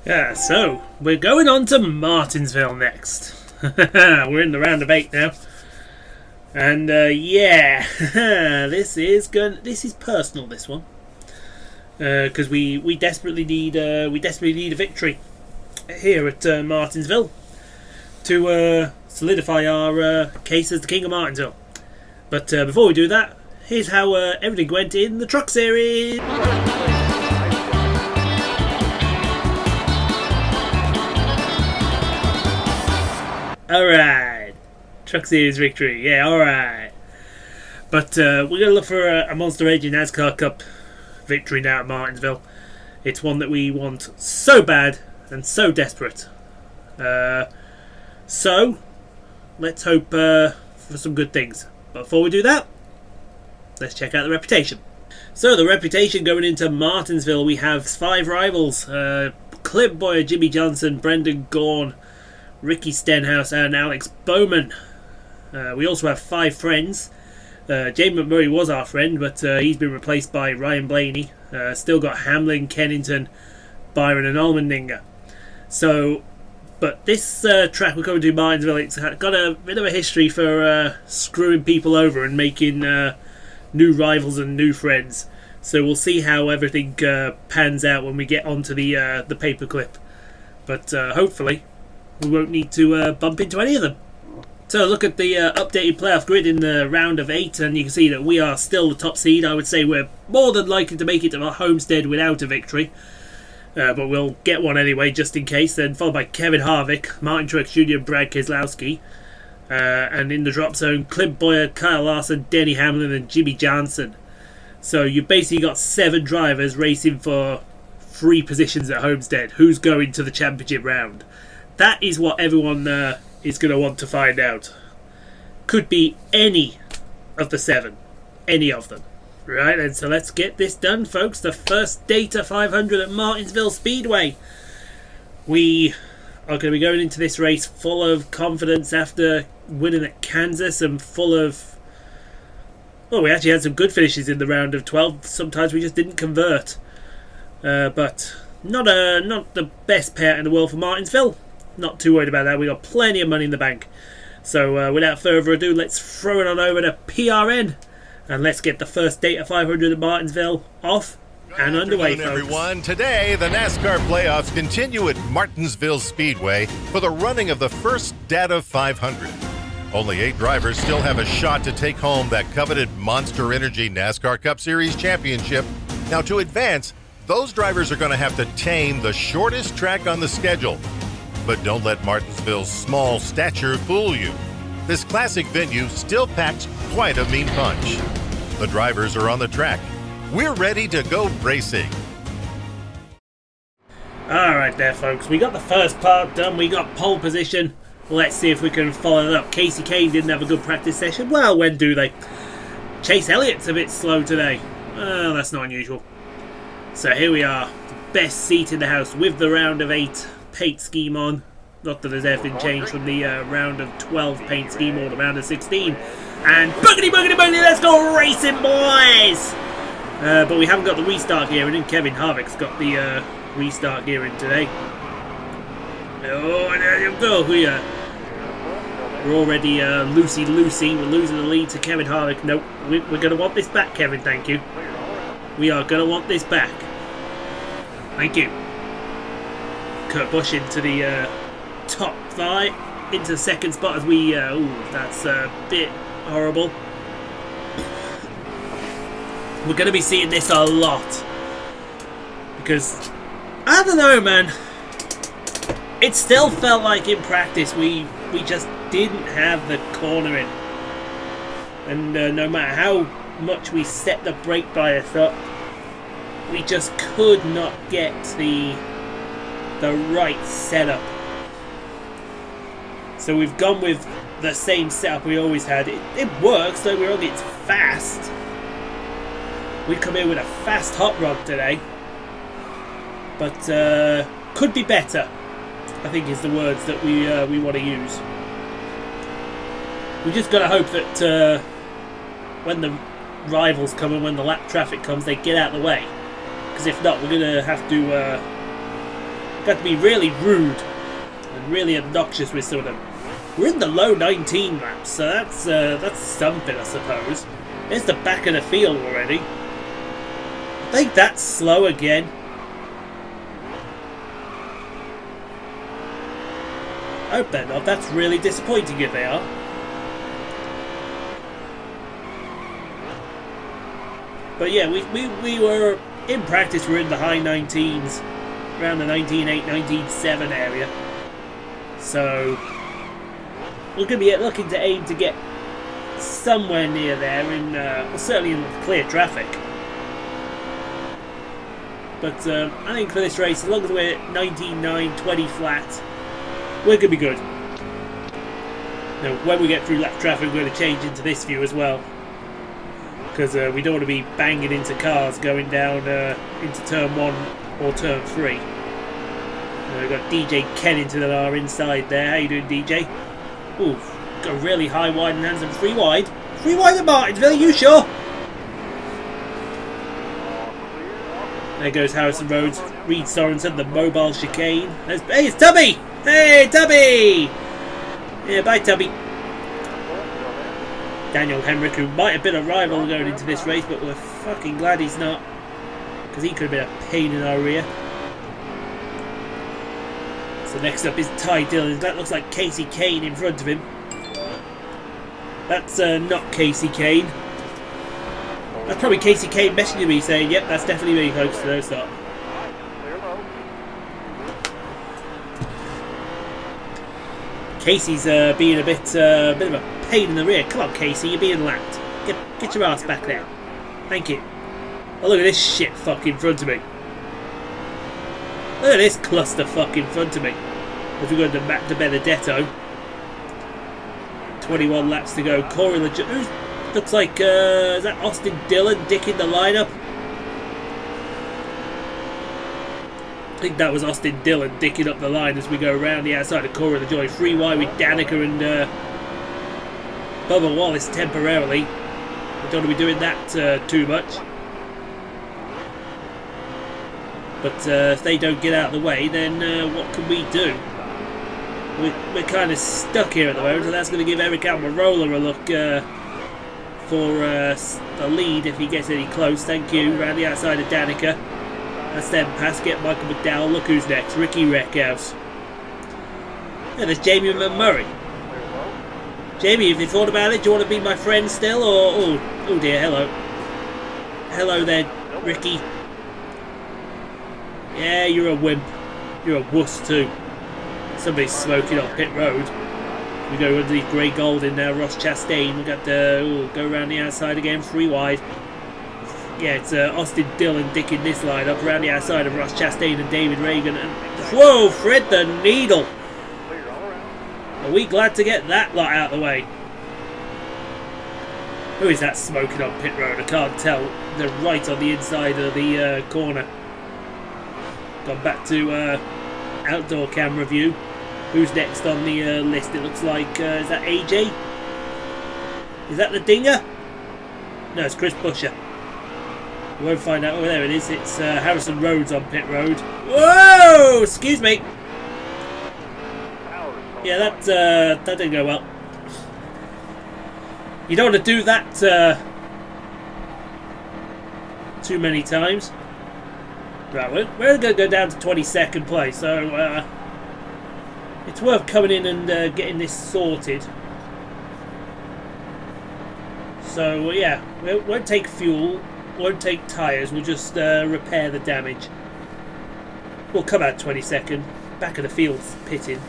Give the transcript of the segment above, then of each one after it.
Yeah, so we're going on to Martinsville next. We're in the round of 8 now, and yeah, this is personal. This one, because we desperately need a victory here at Martinsville to solidify our case as the King of Martinsville. But before we do that, here's how everything went in the Truck Series. Alright, Truck Series victory, yeah, alright. But we're going to look for a Monster Energy NASCAR Cup victory now at Martinsville. It's one that we want so bad and so desperate. So, let's hope for some good things. But before we do that, let's check out the reputation. So, the reputation going into Martinsville, we have 5 rivals. Clip Boyer, Jimmy Johnson, Brendan Gaughan, Ricky Stenhouse and Alex Bowman. We also have 5 friends. Jamie McMurray was our friend, but he's been replaced by Ryan Blaney. Still got Hamlin, Kennington, Byron and Allmendinger. So, but this track we're going to Martinsville, it's got a bit of a history for screwing people over and making new rivals and new friends. So we'll see how everything pans out when we get onto the paperclip. But hopefully we won't need to bump into any of them. So look at the updated playoff grid in the round of 8, and you can see that we are still the top seed. I would say we're more than likely to make it to Homestead without a victory. But we'll get one anyway, just in case. Then followed by Kevin Harvick, Martin Truex Jr. and Brad Keselowski. And in the drop zone, Clint Boyer, Kyle Larson, Denny Hamlin and Jimmy Johnson. So you basically got 7 drivers racing for 3 positions at Homestead. Who's going to the championship round? That is what everyone is going to want to find out. Could be any of the 7. Any of them. Right, and so let's get this done, folks. The first Data 500 at Martinsville Speedway. We are going to be going into this race full of confidence after winning at Kansas and full of... Well, we actually had some good finishes in the round of 12. Sometimes we just didn't convert. But not the best payout in the world for Martinsville. Not too worried about that. We got plenty of money in the bank. So without further ado, let's throw it on over to PRN and let's get the first Data 500 at Martinsville off and underway, folks. Everyone, today the NASCAR playoffs continue at Martinsville Speedway for the running of the first Data 500. Only 8 drivers still have a shot to take home that coveted Monster Energy NASCAR Cup Series championship. Now, to advance, those drivers are going to have to tame the shortest track on the schedule. But don't let Martinsville's small stature fool you. This classic venue still packs quite a mean punch. The drivers are on the track. We're ready to go racing. Alright there, folks. We got the first part done. We got pole position. Let's see if we can follow it up. Casey Kane didn't have a good practice session. Well, when do they? Chase Elliott's a bit slow today. Well, that's not unusual. So here we are. The best seat in the house with the round of 8 paint scheme on. Not that there's anything changed from the round of 12 paint scheme or the round of 16. And boogity, let's go racing, boys! But we haven't got the restart gearing in. Kevin Harvick's got the restart gearing today. Oh, there you go. We're already loosey. We're losing the lead to Kevin Harvick. Nope, we're going to want this back, Kevin, thank you. We are going to want this back. Thank you. Kurt Busch into the top 5, into second spot as we... that's a bit horrible. We're going to be seeing this a lot. Because, I don't know, man. It still felt like in practice we just didn't have the cornering. And no matter how much we set the brake bias up, we just could not get the right setup. So we've gone with the same setup we always had. It works, don't get me wrong, it's fast. We come in with a fast hot rod today. But could be better, I think is the words that we want to use. We just got to hope that when the rivals come and when the lap traffic comes, they get out of the way. Because if not, we're going to have to got to be really rude and really obnoxious with some of them. We're in the low 19 laps, so that's something, I suppose. There's the back of the field already. I think that's slow again. I hope they're not. That's really disappointing if they are. But yeah, we were in practice. We're in the high 19s, around the 19.8, 19.7 area. So we're going to be looking to aim to get somewhere near there, in well, certainly in clear traffic. But I think for this race, as long as we're 19.9, 20 flat, we're going to be good. Now, when we get through lap traffic, we're going to change into this view as well, because we don't want to be banging into cars going down into turn 1 or turn 3. We've got DJ Kenning to our inside there. How you doing, DJ? Ooh, got a really high, wide and handsome 3 wide. 3 wide at Martinsville, are you sure? There goes Harrison Rhodes, Reed Sorensen, the mobile chicane. Hey, it's Tubby! Hey, Tubby! Yeah, bye, Tubby. Daniel Henrik, who might have been a rival going into this race, but we're fucking glad he's not, because he could have been a pain in our rear. So next up is Ty Dillon. That looks like Casey Kane in front of him. That's not Casey Kane. That's probably Casey Kane messaging me saying, yep, that's definitely me, folks. So no stop. Casey's being a bit of a pain in the rear. Come on, Casey, you're being lapped. Get your ass back there. Thank you. Oh, look at this shit fuck in front of me. Look at this cluster fuck in front of me. As we go to Benedetto. 21 laps to go. Corey looks like, is that Austin Dillon dicking the lineup? I think that was Austin Dillon dicking up the line as we go around the outside of Corey LaJoy. 3 wide with Danica and Bubba Wallace temporarily. We don't want to be doing that too much. But if they don't get out of the way, then what can we do? We're kind of stuck here at the moment, so that's going to give Eric Almirola a look for the lead if he gets any close. Thank you. Round the outside of Danica. That's them pass. Get Michael McDowell. Look who's next. Ricky Reckhouse. Yeah, there's Jamie McMurray. Jamie, have you thought about it? Do you want to be my friend still? Or oh dear, hello. Hello there, Ricky. Yeah, you're a wimp. You're a wuss too. Somebody's smoking on pit road. We go underneath Grey Golding now. Ross Chastain. We got the go around the outside again. 3 wide. Yeah, it's Austin Dillon dicking this line up around the outside of Ross Chastain and David Reagan. And whoa, Fred the Needle. Are we glad to get that lot out of the way? Who is that smoking on pit road? I can't tell. They're right on the inside of the corner. Gone back to outdoor camera view. Who's next on the list? It looks like, is that AJ? Is that the Dinger? No, it's Chris Buescher. We won't find out. Oh, there it is. It's Harrison Rhodes on pit road. Whoa! Excuse me. Yeah, that didn't go well. You don't want to do that too many times. Right, we're going to go down to 22nd place, so it's worth coming in and getting this sorted. So yeah, we won't take fuel, won't take tyres, we'll just repair the damage. We'll come out 22nd, back of the field pitting.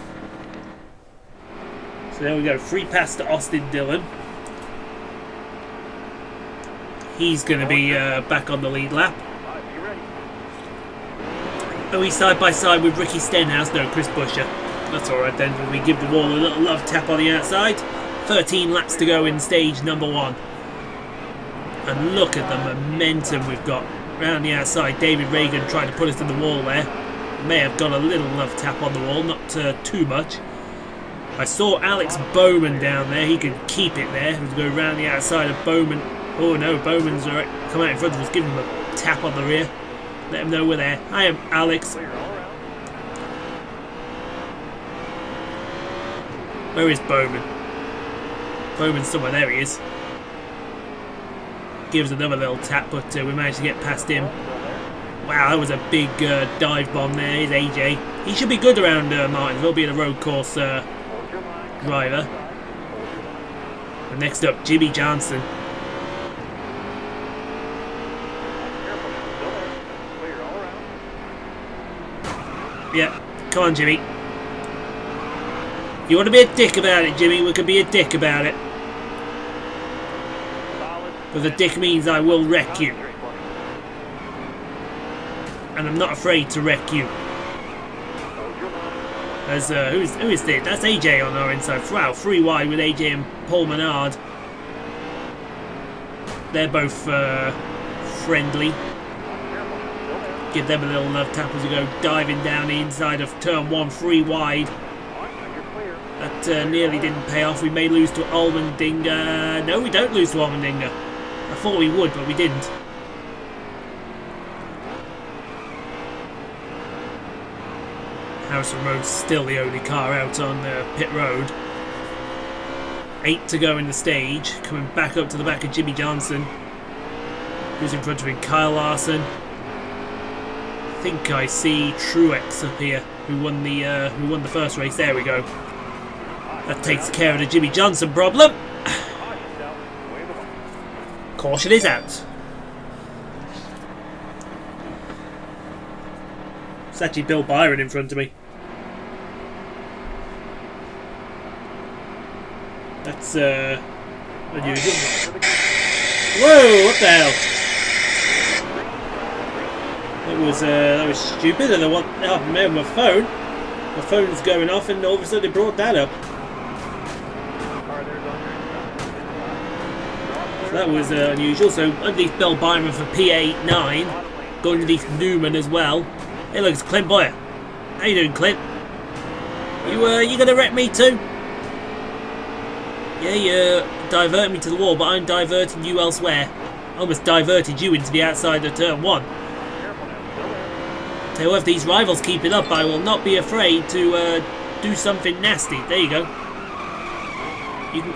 So there we go, free pass to Austin Dillon. He's going to be back on the lead lap. Are we side by side with Ricky Stenhouse? No, Chris Buescher. That's alright then. We give the wall a little love tap on the outside. 13 laps to go in stage number 1. And look at the momentum we've got. Round the outside, David Reagan trying to put us in the wall there. May have got a little love tap on the wall, not too much. I saw Alex Bowman down there. He can keep it there. We'll go round the outside of Bowman. Oh no, Bowman's come out in front of us. Give him a tap on the rear. Let him know we're there. I am Alex. Where is Bowman? Bowman's somewhere. There he is. Gives another little tap, but we managed to get past him. Wow, that was a big dive bomb there. Here's AJ. He should be good around Martinsville, being a road course driver. And next up, Jimmy Johnson. Yeah, come on, Jimmy. You want to be a dick about it, Jimmy? We can be a dick about it. But the dick means I will wreck you. And I'm not afraid to wreck you. As who is this? That's AJ on our inside. Wow, 3 wide with AJ and Paul Menard. They're both friendly. Give them a little love tap as we go diving down the inside of turn 1, 3 wide. That nearly didn't pay off. We may lose to Allmendinger. No, we don't lose to Allmendinger. I thought we would, but we didn't. Harrison Road's still the only car out on pit road. 8 to go in the stage. Coming back up to the back of Jimmy Johnson. Who's in front of him? Kyle Larson. I think I see Truex up here, who won the first race. There we go. That takes care of the Jimmy Johnson problem. Caution is out. It's actually Bill Byron in front of me. That's unusual. Whoa! What the hell? That was stupid. And my phone. My phone's going off, and all of a sudden it brought that up. So that was unusual. So underneath Bill Byron for P89, going underneath Newman as well. Hey, look, it's Clint Boyer. How you doing, Clint? You gonna wreck me too? Yeah, you're diverting me to the wall, but I'm diverting you elsewhere. I almost diverted you into the outside of turn 1. Tell you what, if these rivals keep it up, I will not be afraid to do something nasty. There you go.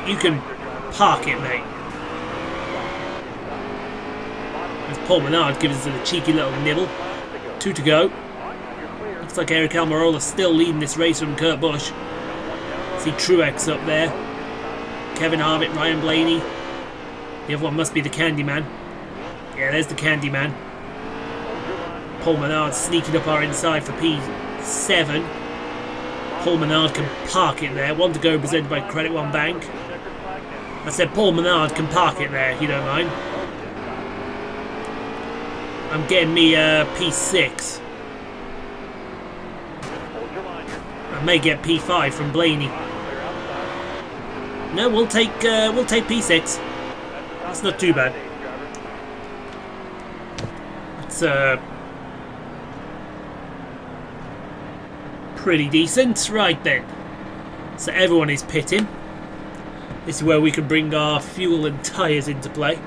You can park it, mate. As Paul Menard gives us a cheeky little nibble. 2 to go. Looks like Eric Almirola still leading this race from Kurt Busch. See Truex up there. Kevin Harvick, Ryan Blaney. The other one must be the Candyman. Yeah, there's the Candyman. Paul Menard sneaking up our inside for P7. Paul Menard can park it there. 1 to go, presented by Credit One Bank. I said Paul Menard can park it there, if you don't mind. I'm getting me P6. I may get P5 from Blaney. No, we'll take P6. That's not too bad. It's pretty decent. Right then. So everyone is pitting. This is where we can bring our fuel and tyres into play.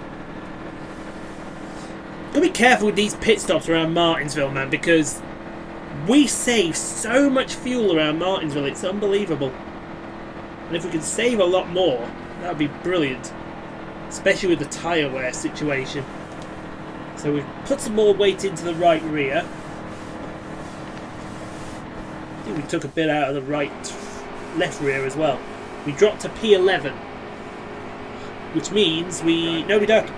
Gotta be careful with these pit stops around Martinsville, man, because we save so much fuel around Martinsville, it's unbelievable. And if we can save a lot more, that would be brilliant. Especially with the tyre wear situation. So we've put some more weight into the right rear. I think we took a bit out of the left rear as well. We dropped to P11. Which means we don't.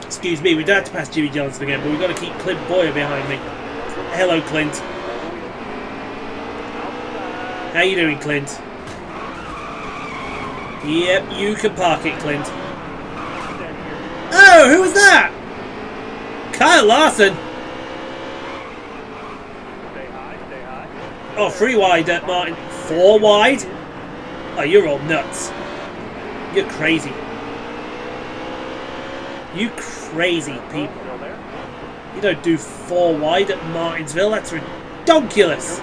Excuse me, we don't have to pass Jimmy Johnson again, but we've got to keep Clint Boyer behind me. Hello, Clint. How you doing, Clint? Yep, you can park it, Clint. Oh, who was that? Kyle Larson. Oh, 3 wide at Martin. 4 wide? Oh, you're all nuts. You're crazy. You crazy people. You don't do 4 wide at Martinsville. That's ridiculous.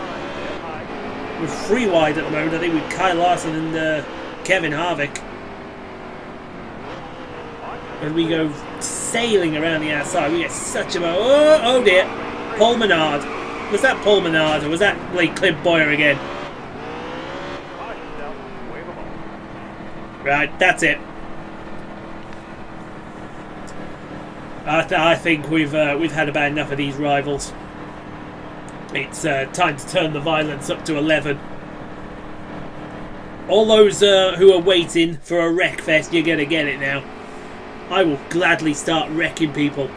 We're 3 wide at the moment, I think, with Kyle Larson and Kevin Harvick. And we go sailing around the outside. We get such a... Oh dear. Paul Menard. Was that Paul Menard or was that Clint Boyer again? Right, that's it. I think we've had about enough of these rivals. It's time to turn the violence up to 11. All those who are waiting for a wreck fest, you're going to get it now. I will gladly start wrecking people.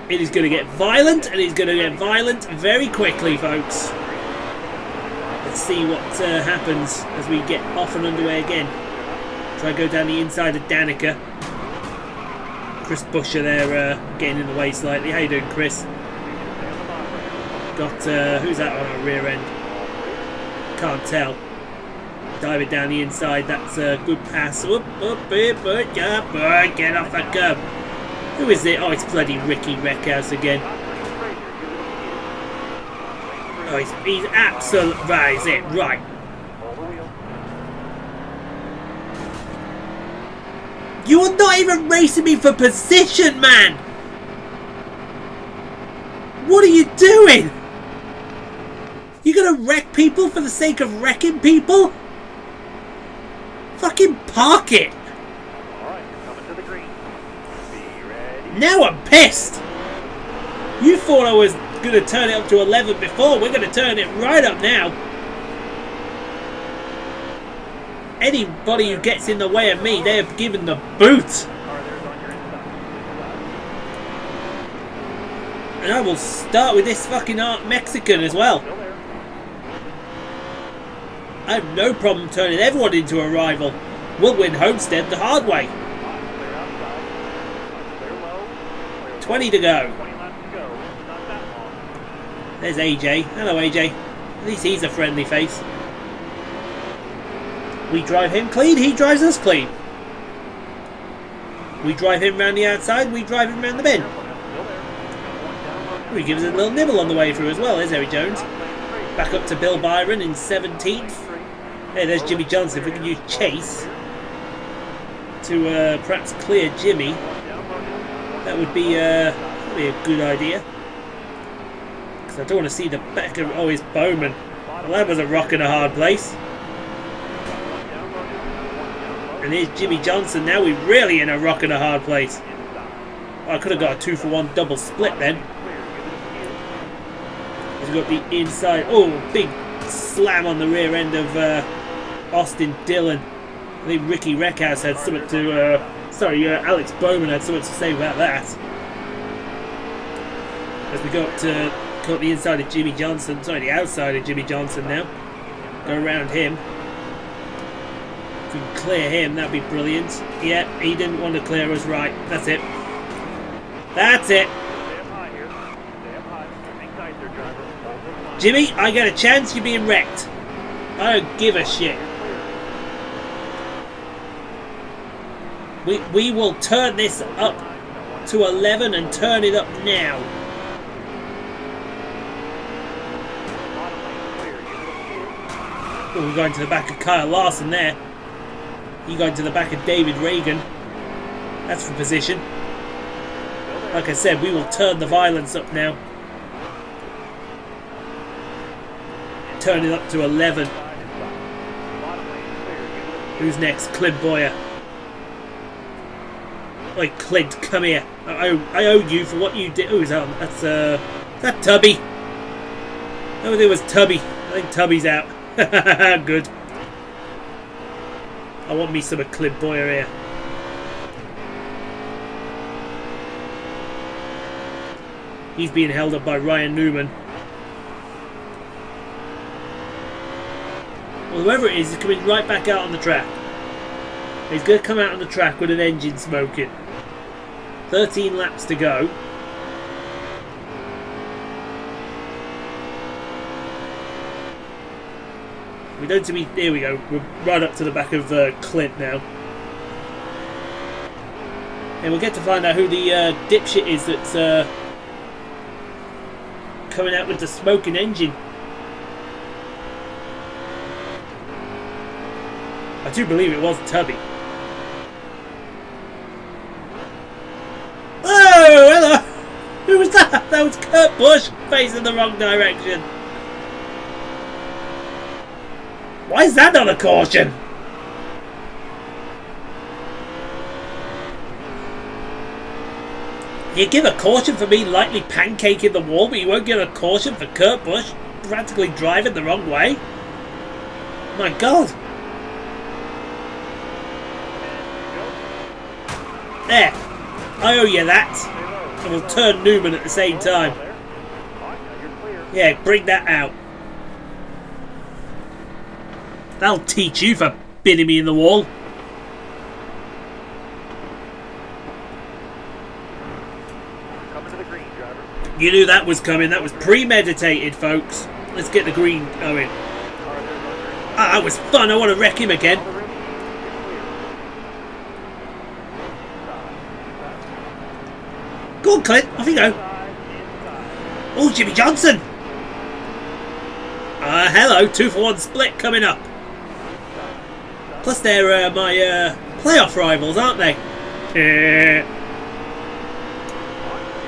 It is going to get violent, and it's going to get violent very quickly, folks. Let's see what happens as we get off and underway again. Try to go down the inside of Danica. Chris Busher there getting in the way slightly. How you doing, Chris? Got, who's that on our rear end? Can't tell. Diving down the inside, that's a good pass. Get off that curb. Who is it? Oh, it's bloody Ricky Reckhouse again. Oh, he's absolute. Right, is it? Right. You are not even racing me for position, man! What are you doing? You gonna wreck people for the sake of wrecking people? Fucking park it! Alright, you're coming to the green. Be ready. Now I'm pissed! You thought I was gonna turn it up to 11 before. We're gonna turn it right up now. Anybody who gets in the way of me, they are given the boot. And I will start with this fucking art Mexican as well. I have no problem turning everyone into a rival. We'll win Homestead the hard way. 20 to go. There's AJ. Hello, AJ. At least he's a friendly face. We drive him clean, he drives us clean. We drive him round the outside, we drive him round the bend. He gives us a little nibble on the way through as well. There's Eric Jones. Back up to Bill Byron in 17th. Hey, there's Jimmy Johnson. If we can use Chase to perhaps clear Jimmy, that would be a good idea. Because I don't want to see the back of... Oh, it's Bowman. Well, that was a rock and a hard place. And here's Jimmy Johnson. Now we're really in a rock and a hard place. Oh, I could have got a 2-for-1 double split then. He's got the inside. Oh, big slam on the rear end of Austin Dillon. I think Ricky Reckhouse had something to... Alex Bowman had something to say about that. As we go up to cut the inside of Jimmy Johnson. Sorry, the outside of Jimmy Johnson now. Go around him. If we can clear him, that'd be brilliant. Yeah, he didn't want to clear us. Right, that's it. That's it. Jimmy, I get a chance, you're being wrecked. I don't give a shit. We will turn this up to 11 and turn it up now. Oh, we're going to the back of Kyle Larson there. He going to the back of David Reagan. That's for position. Like I said, we will turn the violence up now. Turn it up to 11. Who's next? Clint Boyer. Like, Clint, come here. I owe you for what you did. Oh, is that Tubby? No, it was Tubby. I think Tubby's out. Good. I want me some of Clint Boyer here. He's being held up by Ryan Newman. Well, whoever it is coming right back out on the track. He's going to come out on the track with an engine smoking. 13 laps to go. We don't to be... Here we go. We're right up to the back of Clint now. And we'll get to find out who the dipshit is that's coming out with the smoking engine. I do believe it was Tubby. Oh, hello! Who was that? That was Kurt Busch facing the wrong direction. Why is that not a caution? You give a caution for me lightly pancaking the wall, but you won't give a caution for Kurt Busch practically driving the wrong way? My God. There. I owe you that. And we'll turn Newman at the same time. Yeah, bring that out. That'll teach you for binning me in the wall. You knew that was coming. That was premeditated, folks. Let's get the green going. Ah, that was fun. I want to wreck him again. Go on, Clint. Off you go. Oh, Jimmy Johnson. Hello. 2-for-1 split coming up. Plus, they're my playoff rivals, aren't they?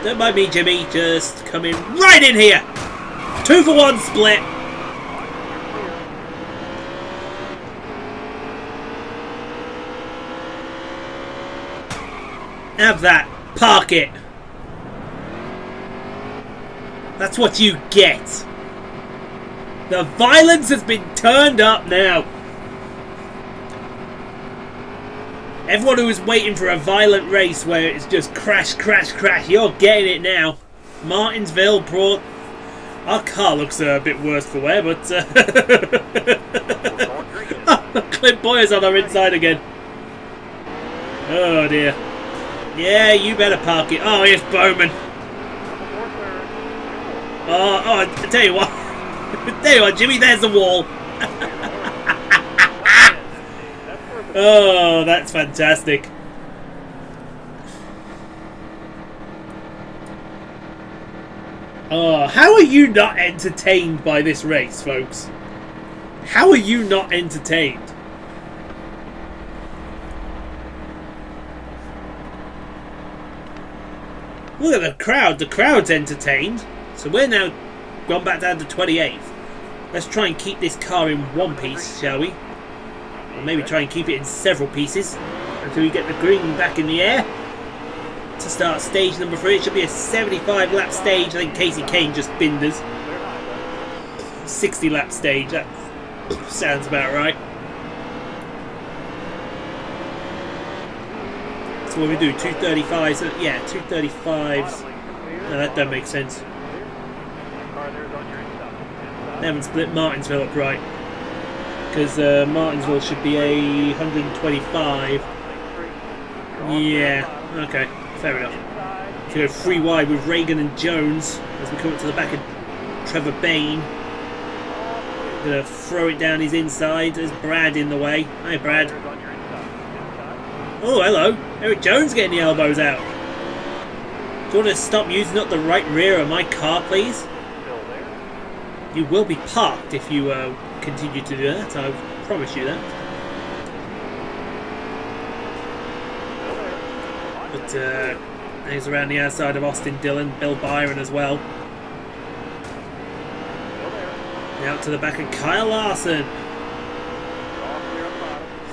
Don't mind me, Jimmy. Just coming right in here. 2-for-1 split. Have that. Park it. That's what you get. The violence has been turned up now. Everyone who was waiting for a violent race where it's just crash, crash, crash, you're getting it now. Martinsville brought... Our car looks a bit worse for wear, but... Clint Boyer's on our inside again. Oh dear. Yeah, you better park it. Oh, here's Bowman. Oh, I tell you what. Tell you what, Jimmy, there's the wall. Oh, that's fantastic. Oh, how are you not entertained by this race, folks? How are you not entertained? Look at the crowd. The crowd's entertained. So we're now gone back down to 28th. Let's try and keep this car in one piece, shall we? Or maybe try and keep it in several pieces until we get the green back in the air. To start stage number 3, it should be a 75 lap stage. I think Casey Kane just binned us. 60 lap stage, that sounds about right. So what we do, 235s, so yeah, 235s. No, that don't make sense. They haven't split Martinsville up right. Because Martinsville should be a 125. Yeah, okay, fair enough. So go 3 wide with Reagan and Jones as we come up to the back of Trevor Bain. Gonna throw it down his inside. There's Brad in the way. Hi, Brad. Oh, hello. Eric Jones getting the elbows out. Do you want to stop using up the right rear of my car, please? You will be parked if you continue to do that. I promise you that. But he's around the outside of Austin Dillon, Bill Byron as well. Out to the back of Kyle Larson.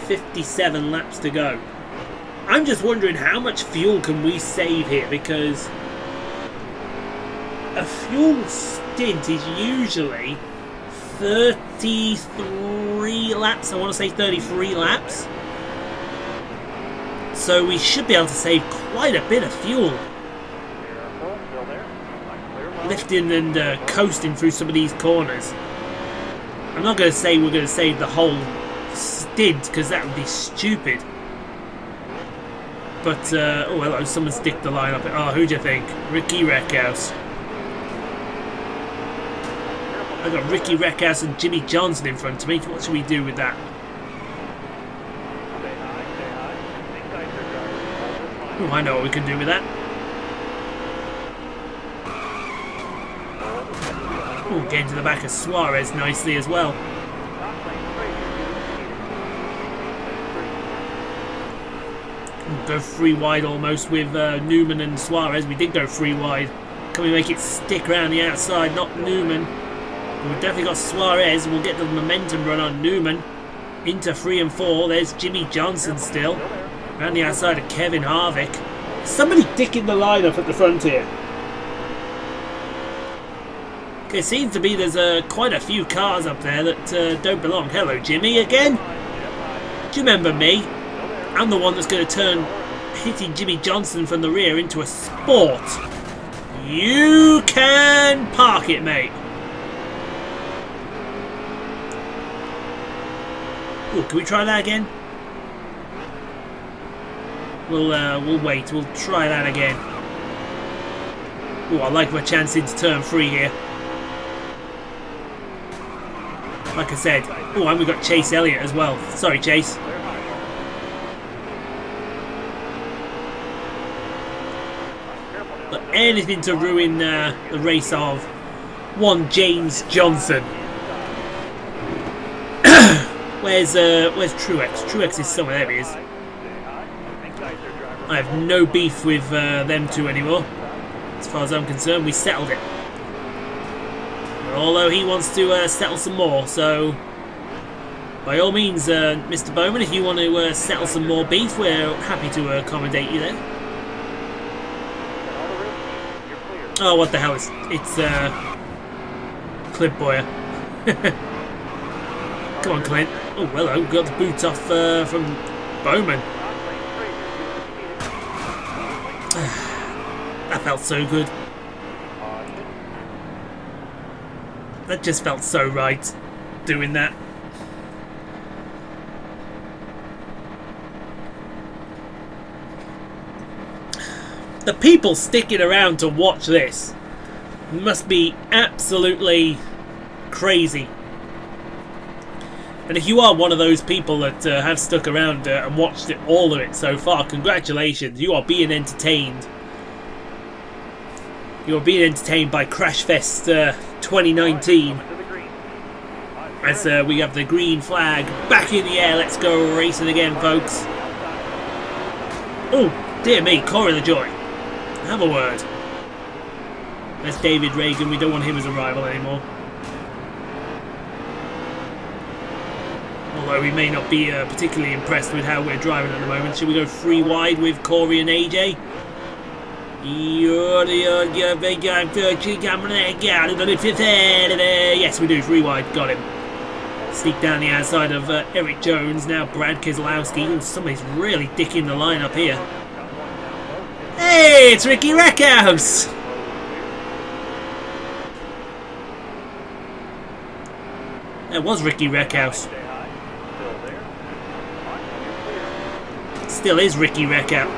57 laps to go. I'm just wondering how much fuel can we save here, because a fuel stint is usually 33 laps. I want to say 33 laps. So we should be able to save quite a bit of fuel. Lifting and coasting through some of these corners. I'm not going to say we're going to save the whole stint, because that would be stupid. But, oh hello, someone stick the line up. Oh, who do you think? Ricky Reckhouse. I've got Ricky Reckhouse and Jimmy Johnson in front of me. What should we do with that? Oh, I know what we can do with that. Oh, getting to the back of Suarez nicely as well. Go 3 wide almost with Newman and Suarez. We did go 3 wide. Can we make it stick around the outside? Not Newman. We've definitely got Suarez. We'll get the momentum run on Newman. Into 3 and 4. There's Jimmy Johnson still. Around the outside of Kevin Harvick. Somebody dicking the lineup at the front here. Okay, seems to be there's quite a few cars up there that don't belong. Hello, Jimmy, again? Do you remember me? I'm the one that's going to turn hitting Jimmy Johnson from the rear into a sport. You can park it, mate. Ooh, can we try that again? We'll wait. We'll try that again. Ooh, I like my chance into turn 3 here. Like I said. Oh, and we've got Chase Elliott as well. Sorry, Chase. But anything to ruin the race of one James Johnson. Where's Truex? Truex is somewhere. There he is. I have no beef with them two anymore. As far as I'm concerned, we settled it. Although he wants to settle some more, so by all means, Mr. Bowman, if you want to settle some more beef, we're happy to accommodate you there. Oh, what the hell is it's Clint Boyer. Come on, Clint. Oh, hello. Got the boots off from Bowman. That felt so good. That just felt so right, doing that. The people sticking around to watch this must be absolutely crazy. And if you are one of those people that have stuck around and watched all of it so far, congratulations, you are being entertained. You are being entertained by Crash Fest 2019. As we have the green flag back in the air. Let's go racing again, folks. Oh, dear me, Corey LaJoy. Have a word. That's David Reagan. We don't want him as a rival anymore. Although we may not be particularly impressed with how we're driving at the moment. Should we go 3 wide with Corey and AJ? Yes, we do. 3 wide. Got him. Sneak down the outside of Eric Jones. Now Brad Keselowski. Ooh, somebody's really dicking the line up here. Hey, it's Ricky Reckhouse. That was Ricky Reckhouse. Still is Ricky Reckhouse.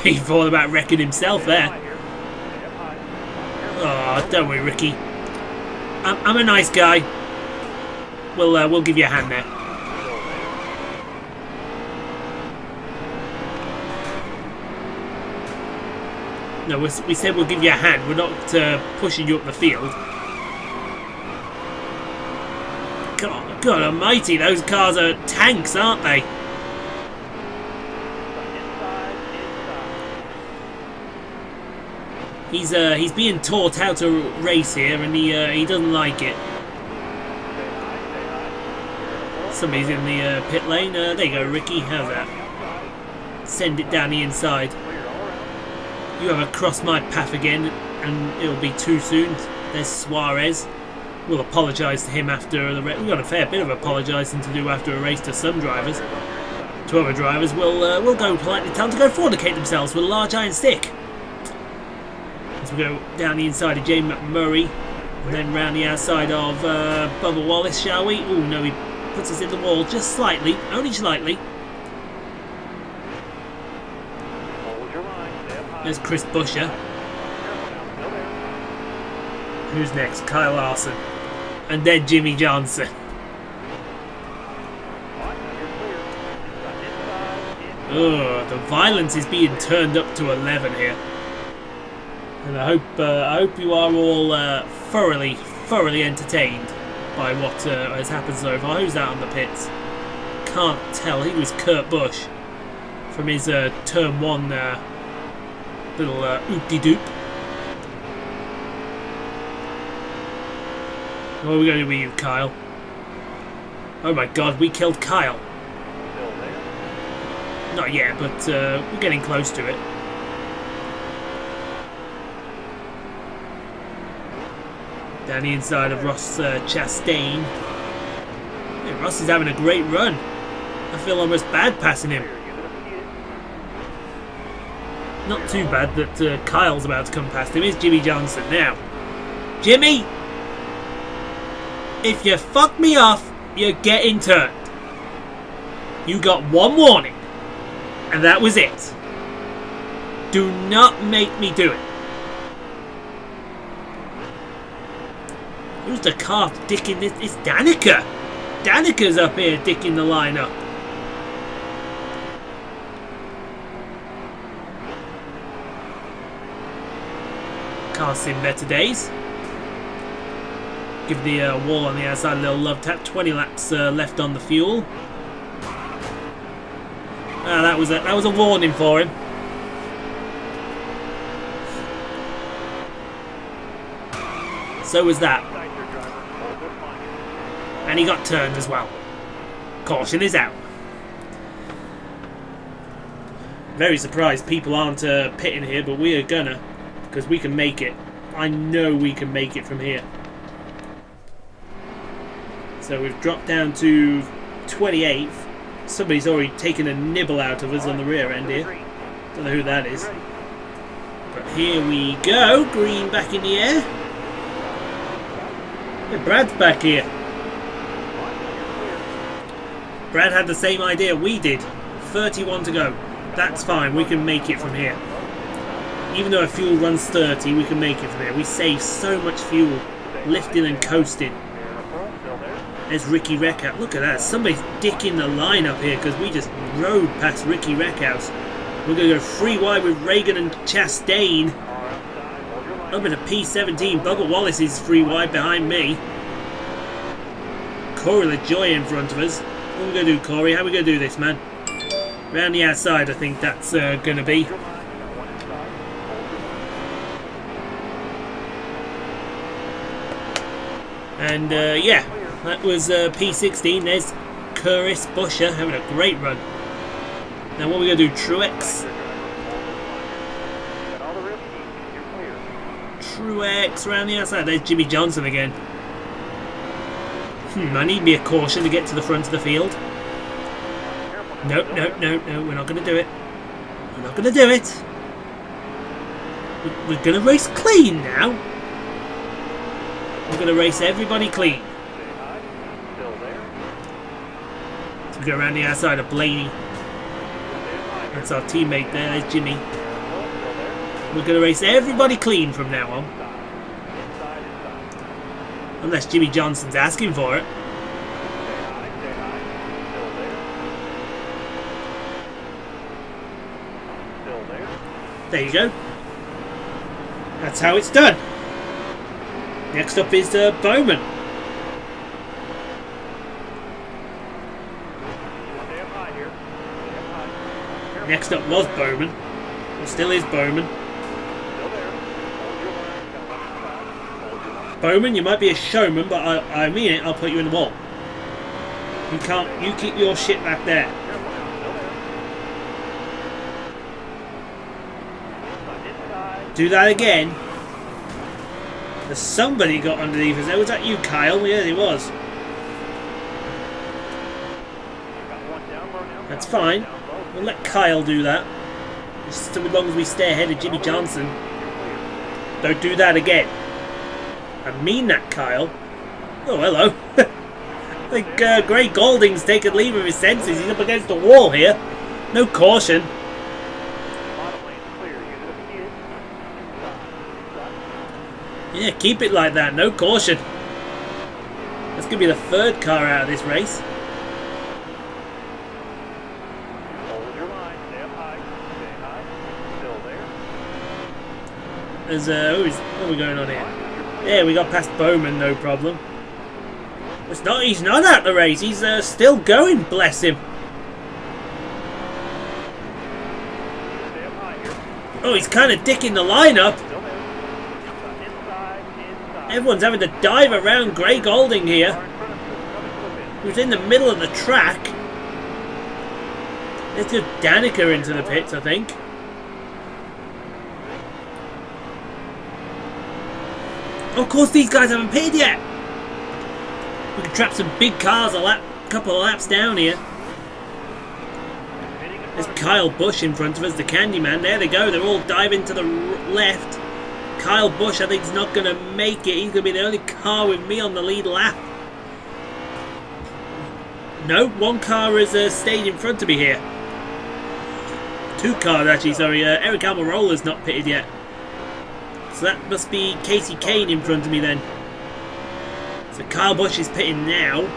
He thought about wrecking himself there. Oh, don't worry, Ricky. I'm a nice guy. We'll give you a hand there. No, we said we'll give you a hand. We're not pushing you up the field. God almighty, those cars are tanks, aren't they? He's being taught how to race here, and he doesn't like it. Somebody's in the pit lane. There you go, Ricky. How's that? Send it down the inside. You ever cross my path again, and it'll be too soon. There's Suarez. We'll apologise to him after the race. We've got a fair bit of apologising to do after a race to some drivers. To other drivers, we'll go politely tell them to go fornicate themselves with a large iron stick. As we go down the inside of Jay McMurray, and then round the outside of Bubba Wallace, shall we? Oh no, he puts us in the wall just slightly, only slightly. There's Chris Buescher. Who's next? Kyle Larson. And then Jimmy Johnson. Oh, the violence is being turned up to 11 here. And I hope you are all thoroughly entertained by what has happened so far. Who's that on the pits? Can't tell. He was Kurt Busch from his turn 1 little oop-de-doop. What are we going to do with you, Kyle? Oh my god, we killed Kyle. Still there. Not yet, but we're getting close to it. Down the inside of Ross Chastain. Hey, Ross is having a great run. I feel almost bad passing him. Not too bad that Kyle's about to come past him. Here's Jimmy Johnson now. Jimmy! If you fuck me off, you're getting turned. You got one warning. And that was it. Do not make me do it. Who's the car dicking this? It's Danica. Danica's up here dicking the line up. Car's seen better days. Give the wall on the outside a little love tap. 20 laps left on the fuel. That was a warning for him. So was that. And he got turned as well. Caution is out. Very surprised people aren't pitting here, but we are gonna. Because we can make it. I know we can make it from here. So we've dropped down to 28th. Somebody's already taken a nibble out of us on the rear end here. Don't know who that is. But here we go. Green back in the air. Hey, Brad's back here. Brad had the same idea we did. 31 to go. That's fine. We can make it from here. Even though our fuel runs 30, we can make it from here. We save so much fuel lifting and coasting. There's Ricky Reckhouse. Look at that. Somebody's dicking the line up here because we just rode past Ricky Reckhouse. We're going to go free wide with Reagan and Chastain. Up in a P17. Bubba Wallace is free wide behind me. Corey LaJoy in front of us. What are we going to do, Corey? How are we going to do this, man? Round the outside, I think that's going to be. And yeah, that was P16. There's Curtis Busher having a great run. Now what are we going to do? Truex. Truex around the outside. There's Jimmy Johnson again. I need me a caution to get to the front of the field. Nope, we're not going to do it. We're not going to do it. We're going to race clean now. We're going to race everybody clean. So we go around the outside of Blaney. That's our teammate there. There's Jimmy. We're going to race everybody clean from now on. Unless Jimmy Johnson's asking for it. There you go. That's how it's done. Next up is Bowman. Next up was Bowman. It still is Bowman. Bowman, you might be a showman, but I mean it, I'll put you in the wall. You can't, you keep your shit back there. Do that again. There's somebody got underneath us there. Was that you, Kyle? Yeah, it was. That's fine. We'll let Kyle do that. Just as long as we stay ahead of Jimmy Johnson. Don't do that again. I mean that, Kyle. Oh, hello. I think Gray Golding's taken leave of his senses. He's up against the wall here. No caution. Yeah, keep it like that. No caution. That's going to be the third car out of this race. There's what are we going on here? Yeah, we got past Bowman, no problem. It's not. He's not out the race. He's still going. Bless him. Oh, he's kind of dicking the line up. Everyone's having to dive around Grey Golding here, who's in the middle of the track. Let's get Danica into the pits, I think. Of course, these guys haven't pitted yet. We can trap some big cars a couple of laps down here. There's Kyle Busch in front of us, the Candyman. There they go. They're all diving to the left. Kyle Busch, I think, is not going to make it. He's going to be the only car with me on the lead lap. No, one car is stayed in front of me here. Two cars, actually, sorry. Eric Almirola's not pitted yet. So that must be Casey Kane in front of me then. So Kyle Busch is pitting now.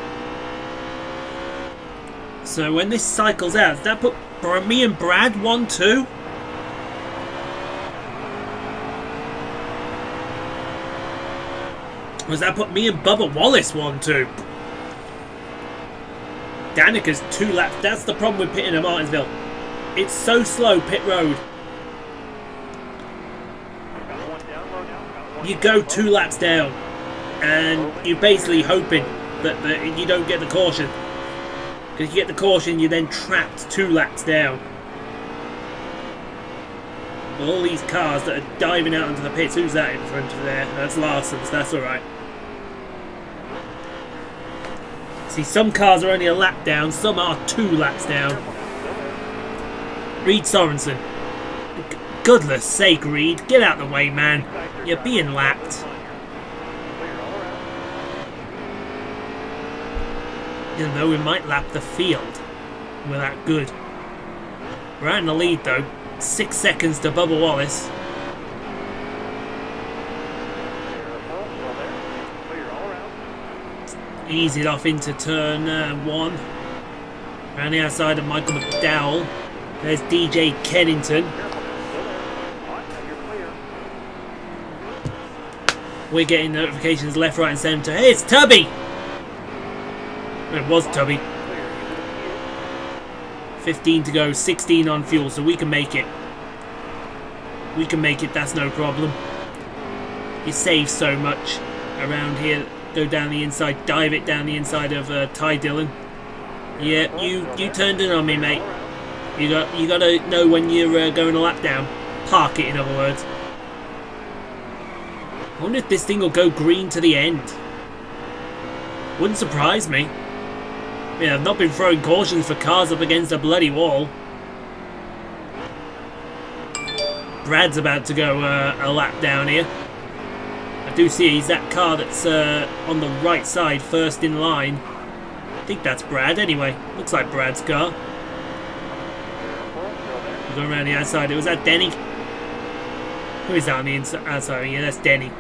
So when this cycles out, does that put me and Brad 1-2? Or does that put me and Bubba Wallace 1-2? Danica's 2 laps. That's the problem with pitting at Martinsville. It's so slow, pit road. You go 2 laps down, and you're basically hoping that you don't get the caution. Because you get the caution, you're then trapped 2 laps down. All these cars that are diving out into the pits. Who's that in front of there? That's Larson's. That's alright. See, some cars are only a lap down. Some are 2 laps down. Reed Sorensen. Goodness sake, Reed. Get out of the way, man. You're being lapped. Even though we might lap the field. We're that good. We're out in the lead though. 6 seconds to Bubba Wallace. Ease it off into turn 1. Around the outside of Michael McDowell. There's DJ Kennington. We're getting notifications left, right and centre. Hey, it's Tubby! It was Tubby. 15 to go, 16 on fuel, so we can make it. We can make it, that's no problem. You save so much around here. Go down the inside, dive it down the inside of Ty Dillon. Yeah, you turned it on me, mate. You got to know when you're going a lap down. Park it, in other words. I wonder if this thing will go green to the end. Wouldn't surprise me. I mean, I've not been throwing cautions for cars up against a bloody wall. Brad's about to go a lap down here. I do see he's that car that's on the right side, first in line. I think that's Brad anyway. Looks like Brad's car. Going around the outside. Was that Denny? Who is that on the outside? Yeah, that's Denny.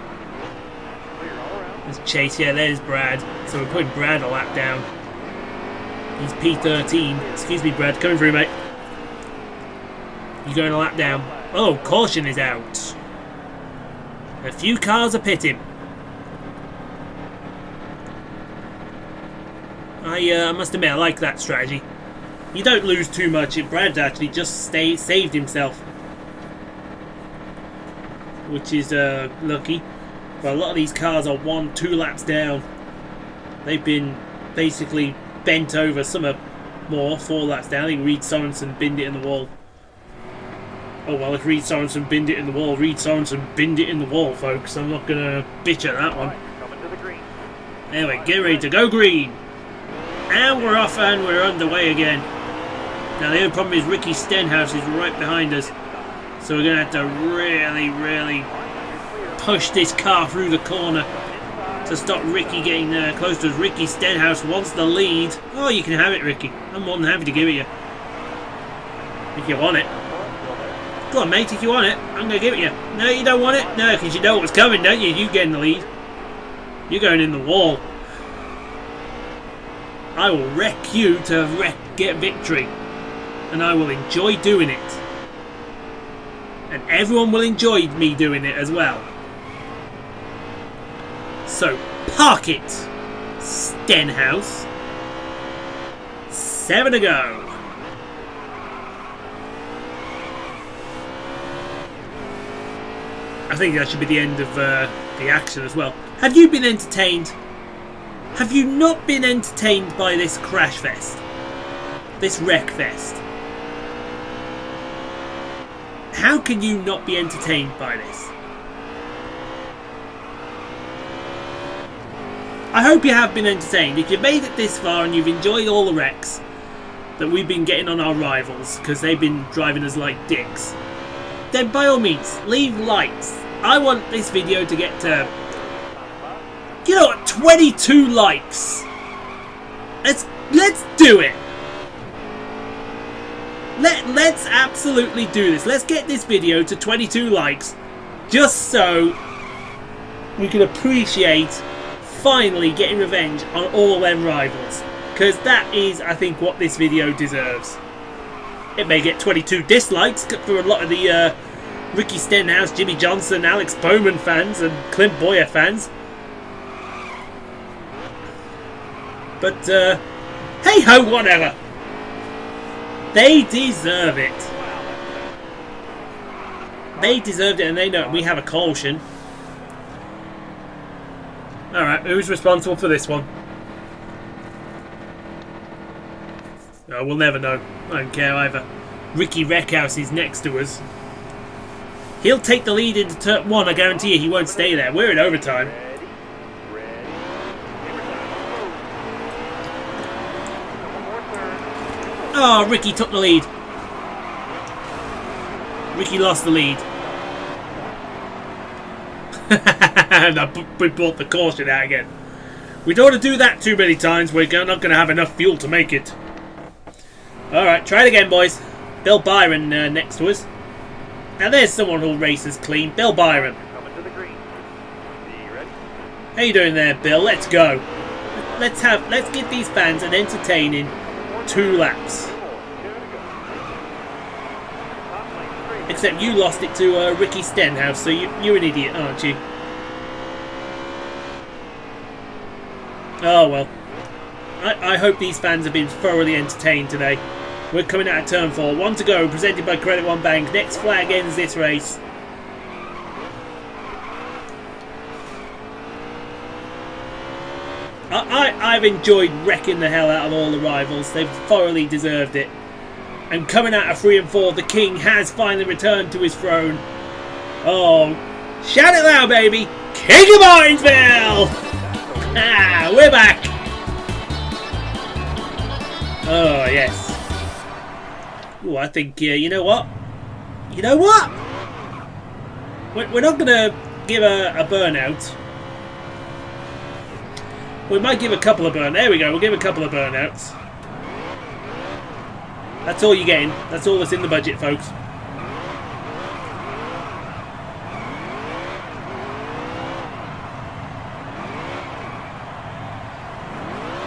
There's Chase. Yeah, there's Brad. So we're putting Brad a lap down. He's P13. Excuse me, Brad. Coming through, mate. You're going a lap down. Oh, caution is out. A few cars are pitting. I must admit, I like that strategy. You don't lose too much. Brad actually just saved himself, which is lucky. But a lot of these cars are 1-2 laps down. They've been basically bent over. Some are more, 4 laps down. I think Reed Sorensen binned it in the wall. Oh well, if Reed Sorensen binned it in the wall, Reed Sorensen binned it in the wall, folks. I'm not gonna bitch at that one. Anyway, get ready to go green. And we're off and we're underway again. Now the only problem is Ricky Stenhouse is right behind us. So we're going to have to really push this car through the corner to stop Ricky getting close to us. Ricky Stenhouse wants the lead. Oh, you can have it, Ricky. I'm more than happy to give it you. If you want it. Go on, mate, if you want it. I'm going to give it you. No, you don't want it? No, because you know what's coming, don't you? You getting the lead. You're going in the wall. I will wreck you to get victory. And I will enjoy doing it. And everyone will enjoy me doing it as well. So, park it, Stenhouse. 7 to go. I think that should be the end of the action as well. Have you been entertained? Have you not been entertained by this crash fest? This wreck fest? How can you not be entertained by this? I hope you have been entertained. If you've made it this far and you've enjoyed all the wrecks that we've been getting on our rivals because they've been driving us like dicks, then by all means, leave likes. I want this video to get to, 22 likes. Let's do it. Let's absolutely do this. Let's get this video to 22 likes, just so we can appreciate finally getting revenge on all them rivals. Because that is, I think, what this video deserves. It may get 22 dislikes for a lot of the Ricky Stenhouse, Jimmy Johnson, Alex Bowman fans and Clint Boyer fans. But, hey ho, whatever. They deserve it. They deserved it, and they know it. We have a caution. Alright, who's responsible for this one? Oh, we'll never know. I don't care either. Ricky Reckhouse is next to us. He'll take the lead into turn 1, I guarantee you. He won't stay there. We're in overtime. Oh, Ricky took the lead. Ricky lost the lead. And we brought the caution out again. We don't want to do that too many times. We're not going to have enough fuel to make it. Alright, try it again, boys. Bill Byron next to us. Now there's someone who'll race us clean. Bill Byron. Coming to the green. Be ready. How you doing there, Bill? Let's go. Let's give these fans an entertaining 2 laps. Except you lost it to Ricky Stenhouse, so you're an idiot, aren't you? Oh well. I hope these fans have been thoroughly entertained today. We're coming out of turn 4. 1 to go, presented by Credit One Bank. Next flag ends this race. I've enjoyed wrecking the hell out of all the rivals. They've thoroughly deserved it. And coming out of 3 and 4, the King has finally returned to his throne. Oh, shout it loud, baby! King of Martinsville! Ah, we're back! Oh, yes. Ooh, I think, you know what? You know what? We're not going to give a burnout. We might give a couple of burnouts. There we go, we'll give a couple of burnouts. That's all you're getting. That's all that's in the budget, folks.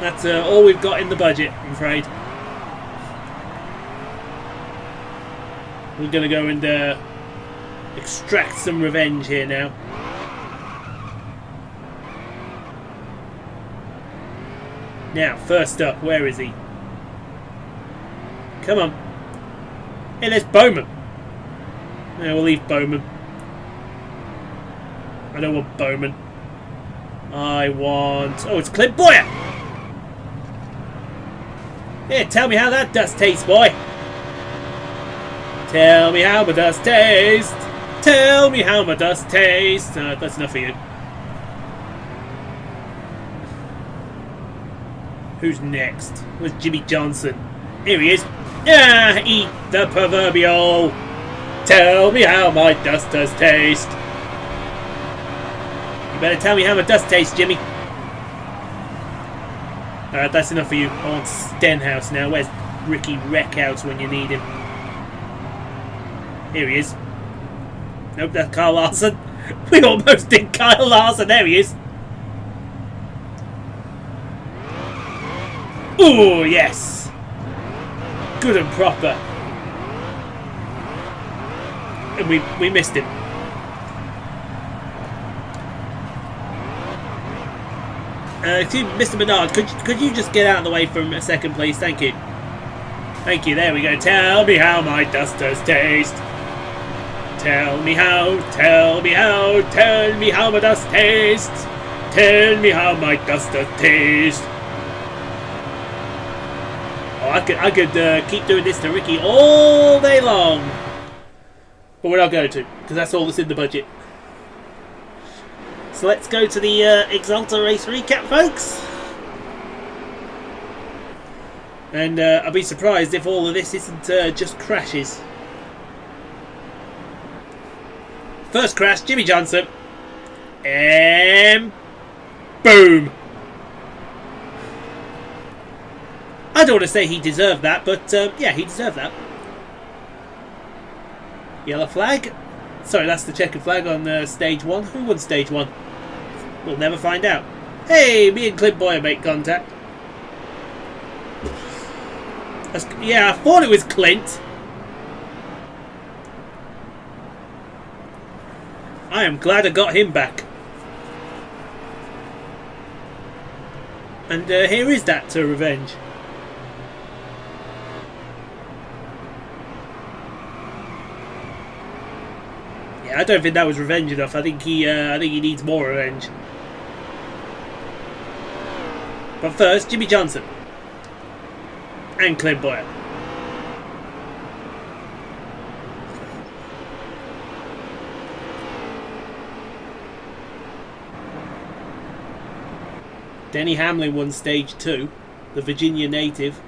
That's all we've got in the budget, I'm afraid. We're going to go and extract some revenge here now. Now, first up, where is he? Come on. Hey, there's Bowman. Yeah, we'll leave Bowman. I don't want Bowman. I want... Oh, it's Clint Boyer! Yeah, tell me how that dust tastes, boy. Tell me how my dust tastes. Tell me how my dust tastes. That's enough for you. Who's next? Where's Jimmy Johnson? Here he is. Ah, eat the proverbial. Tell me how my dust does taste. You better tell me how my dust tastes, Jimmy. Alright, that's enough for you. I want Stenhouse now. Where's Ricky Reckhouse when you need him? Here he is. Nope, that's Kyle Larson. We almost did Kyle Larson. There he is. Oh, yes. Good and proper. And we missed him. Excuse me, Mr. Bernard, could you just get out of the way for a second, please? Thank you. Thank you, there we go. Tell me how my dust does taste. tell me how, tell me how, tell me how my dust tastes. Tell me how my dust does taste. Oh, I could keep doing this to Ricky all day long. But we're not going to, because that's all that's in the budget. So let's go to the Exalta race recap, folks. And I'll be surprised if all of this isn't just crashes. First crash, Jimmy Johnson. And boom. I don't want to say he deserved that, but yeah, he deserved that. Yellow flag. Sorry, that's the checkered flag on stage 1. Who won stage 1? We'll never find out. Hey, me and Clint Boyer make contact. Yeah, I thought it was Clint. I am glad I got him back. And here is that to revenge. Yeah, I don't think that was revenge enough. I think he needs more revenge. But first, Jimmy Johnson and Clint Boyer. Denny Hamlin won stage 2, the Virginia native.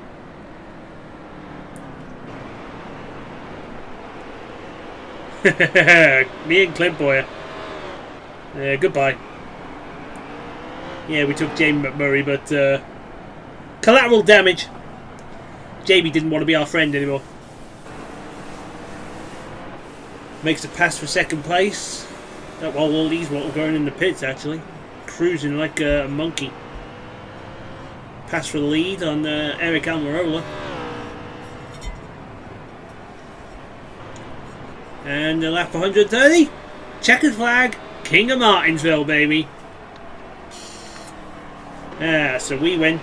Me and Clint Boyer. Goodbye. Yeah, we took Jamie McMurray, but collateral damage. Jamie didn't want to be our friend anymore. Makes a pass for second place. While all these were going in the pits, actually. Cruising like a monkey. Pass for the lead on Eric Almirola. And the lap 130. Checkered flag. King of Martinsville, baby. So we win.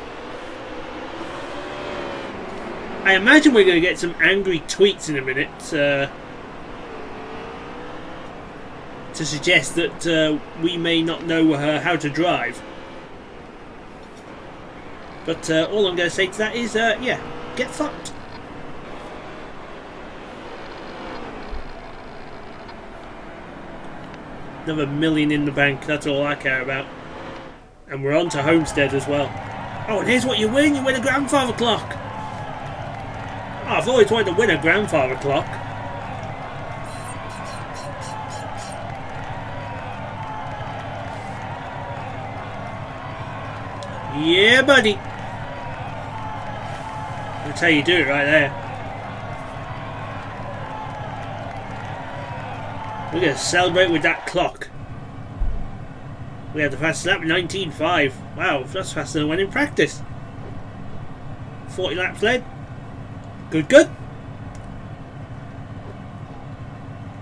I imagine we're going to get some angry tweets in a minute to suggest that we may not know how to drive. But all I'm going to say to that is, yeah, get fucked. Another million in the bank, that's all I care about. And we're on to Homestead as well. Oh, and here's what you win a grandfather clock. Oh, I've always wanted to win a grandfather clock. Yeah, buddy. That's how you do it right there. We're going to celebrate with that clock. We had the fastest lap 19.5. Wow, that's faster than when in practice. 40 laps led. Good, good.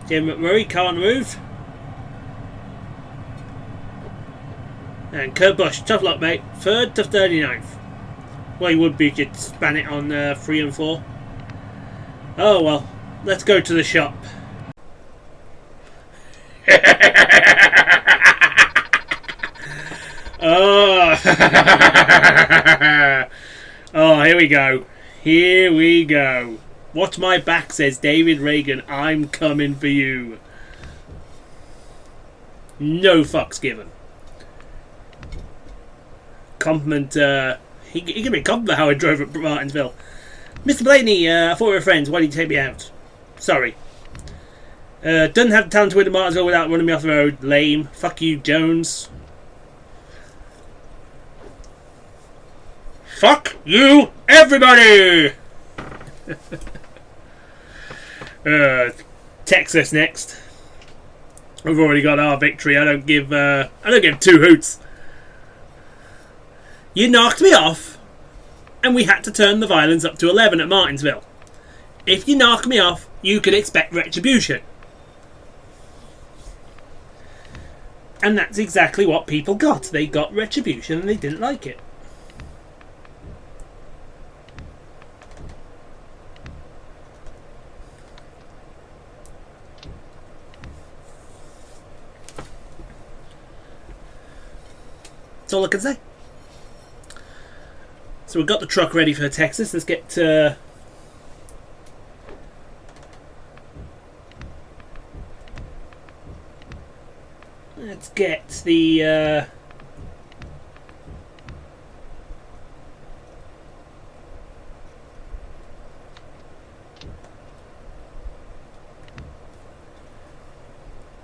Jim McMurray, car on the move. And Kurt Busch, tough luck, mate. 3rd to 39th. Well, he would be if you'd span it on 3 and 4. Oh well, let's go to the shop. Oh. Oh, here we go. Here we go. Watch my back, says David Reagan. I'm coming for you. No fucks given. Compliment, he gave me a compliment how I drove at Martinsville. Mr. Blaney, I thought we were friends. Why did you take me out? Sorry. Doesn't have the talent to win the Martinsville without running me off the road. Lame. Fuck you, Jones. Fuck you, everybody! Texas next. We've already got our victory. I don't give 2 hoots. You knocked me off, and we had to turn the violence up to 11 at Martinsville. If you knock me off, you can expect retribution. And that's exactly what people got. They got retribution and they didn't like it. That's all I can say. So we've got the truck ready for Texas. Let's get the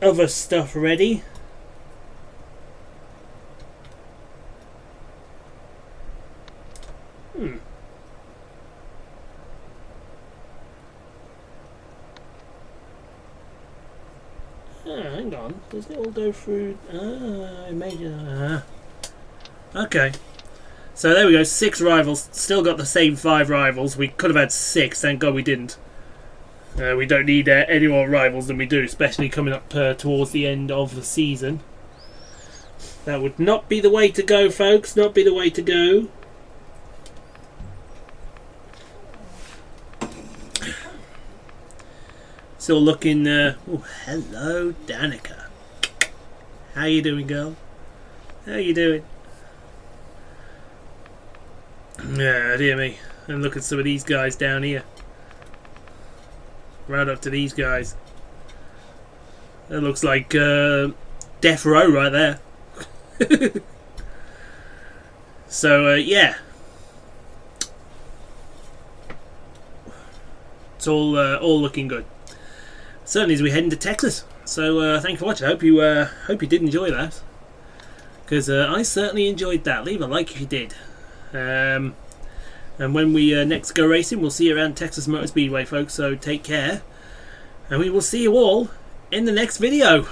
other stuff ready. Hang on, does it all go through? Okay. So there we go, 6 rivals. Still got the same 5 rivals. We could have had 6, thank God we didn't. We don't need any more rivals than we do, especially coming up towards the end of the season. That would not be the way to go, folks. Not be the way to go. Still looking. Oh, hello, Danica. How you doing, girl? How you doing? Yeah, dear me. And look at some of these guys down here. Right up to these guys. That looks like death row right there. So yeah, it's all looking good. Certainly as we head into Texas. So thanks for watching. I hope you did enjoy that, because I certainly enjoyed that. Leave a like if you did. And when we next go racing, we'll see you around Texas Motor Speedway, folks. So take care, and we will see you all in the next video.